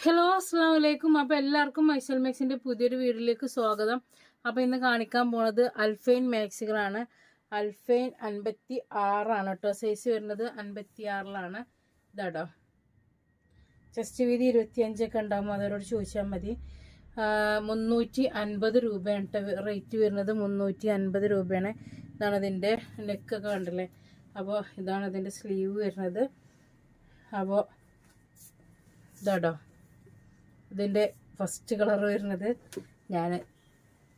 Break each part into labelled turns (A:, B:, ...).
A: Hello അസ്സാം വലൈക്കും. അപ്പോൾ എല്ലാവർക്കും മൈസൽ മാക്സിൻ്റെ പുതിയൊരു വീഡിയോയിലേക്ക് സ്വാഗതം. അപ്പോൾ ഇന്ന് കാണിക്കാൻ പോണത് അൽഫൈൻ മാക്സികളാണ്. അൽഫൈൻ 56 കേട്ടോ. സൈസ് വരുന്നത് 56 ഇതാട്ടോ. ചെസ്റ്റ് വീതി 25 ഉണ്ടാകും. അതോട് ചോദിച്ചാൽ മതി. 350 രൂപയാണ് കേട്ടോ റേറ്റ് വരുന്നത്. 350 രൂപയാണ്. ഇതാണ് ഇതിൻ്റെ നെക്കൊക്കെ കണ്ടല്ലേ. അപ്പോൾ ഇതാണ് ഇതിൻ്റെ സ്ലീവ് വരുന്നത്. അപ്പോൾ ഇതാട്ടോ ഇതിൻ്റെ ഫസ്റ്റ് കളർ വരുന്നത്. ഞാൻ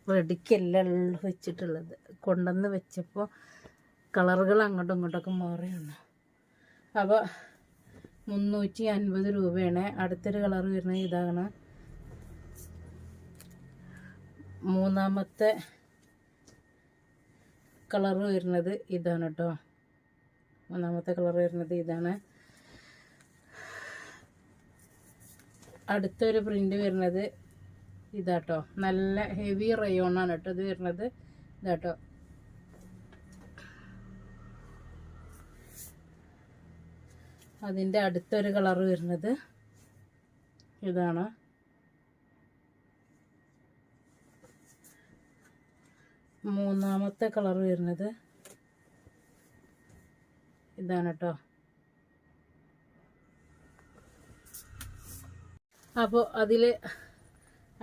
A: റെഡിക്കല്ല വെച്ചിട്ടുള്ളത്, കൊണ്ടുവന്ന് വെച്ചപ്പോൾ കളറുകൾ അങ്ങോട്ടും ഇങ്ങോട്ടൊക്കെ മാറിയുണ്ട്. അപ്പോൾ 350 രൂപയാണ്. അടുത്തൊരു കളർ വരുന്നത് ഇതാണ്. മൂന്നാമത്തെ കളർ വരുന്നത് ഇതാണ് കേട്ടോ. മൂന്നാമത്തെ കളർ വരുന്നത് ഇതാണ്. അടുത്തൊരു പ്രിൻ്റ് വരുന്നത് ഇതാട്ടോ. നല്ല ഹെവി റയോണാണ് കേട്ടോ ഇത് വരുന്നത്. ഇതാട്ടോ. അതിൻ്റെ അടുത്തൊരു കളർ വരുന്നത് ഇതാണ്. മൂന്നാമത്തെ കളർ വരുന്നത് ഇതാണ് കേട്ടോ. അപ്പോൾ അതിൽ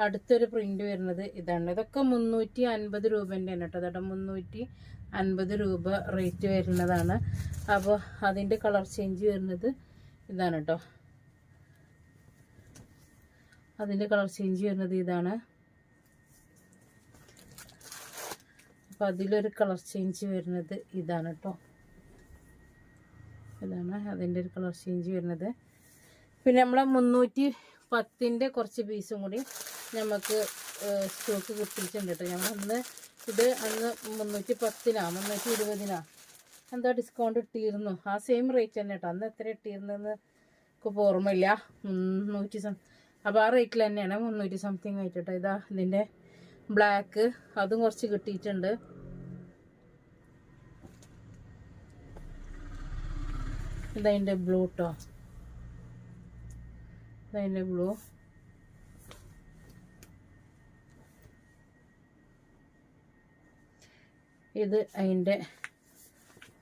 A: അടുത്തൊരു പ്രിൻ്റ് വരുന്നത് ഇതാണ്. ഇതൊക്കെ 350 രൂപേൻ്റെ ആണ് കേട്ടോ. അതാട്ടോ 350 രൂപ റേറ്റ് വരുന്നതാണ്. അപ്പോൾ അതിൻ്റെ കളർ ചേഞ്ച് വരുന്നത് ഇതാണ് കേട്ടോ. അതിൻ്റെ കളർ ചേഞ്ച് വരുന്നത് ഇതാണ്. അപ്പോൾ അതിലൊരു കളർ ചേഞ്ച് വരുന്നത് ഇതാണ് കേട്ടോ. ഇതാണ് അതിൻ്റെ ഒരു കളർ ചേഞ്ച് വരുന്നത്. പിന്നെ നമ്മളെ 310ൻ്റെ കുറച്ച് പീസും കൂടി നമുക്ക് സ്റ്റോക്ക് കിട്ടിയിട്ടുണ്ട് കേട്ടോ. അന്ന് 320 എന്താ ഡിസ്കൗണ്ട് ഇട്ടിരുന്നു. ആ സെയിം റേറ്റ് തന്നെ കേട്ടോ. അന്ന് എത്ര ഇട്ടിരുന്നെന്ന് ഇപ്പോൾ ഓർമ്മയില്ല. 300 അപ്പോൾ ആ റേറ്റിൽ തന്നെയാണ് 300 സംതിങ് ആയിട്ട് കേട്ടോ. ഇതാ ഇതിൻ്റെ ബ്ലാക്ക്, അതും കുറച്ച് കിട്ടിയിട്ടുണ്ട്. ഇതതിൻ്റെ ബ്ലൂ കേട്ടോ. ഇതതിൻ്റെ ബ്ലൂ. ഇത് അതിൻ്റെ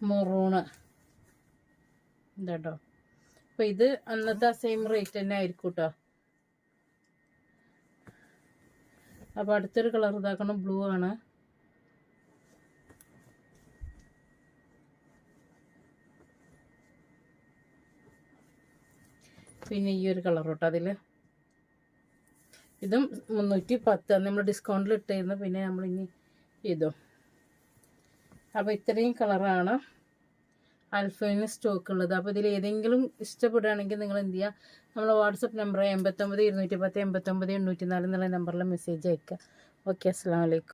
A: മെറൂണ് ഇതാട്ടോ. അപ്പോൾ ഇത് അന്നത്തെ സെയിം റേറ്റ് തന്നെ ആയിരിക്കും കേട്ടോ. അപ്പോൾ അടുത്തൊരു കളർ ഇതാക്കണം, ബ്ലൂ ആണ്. പിന്നെ ഈ ഒരു കളർ കേട്ടോ. അതിൽ ഇതും 310 നമ്മൾ ഡിസ്കൗണ്ടിൽ ഇട്ടായിരുന്നു. പിന്നെ നമ്മളിനി ഇതും. അപ്പോൾ ഇത്രയും കളറാണ് അൽഫൈന് സ്റ്റോക്ക് ഉള്ളത്. അപ്പോൾ ഇതിൽ ഏതെങ്കിലും ഇഷ്ടപ്പെടുകയാണെങ്കിൽ നിങ്ങൾ എന്ത് ചെയ്യുക, നമ്മളെ വാട്സപ്പ് നമ്പർ 89 210 89 804 എന്നുള്ള നമ്പറിൽ മെസ്സേജ് അയക്കുക. ഓക്കെ, അസ്സലാമു അലൈക്കും.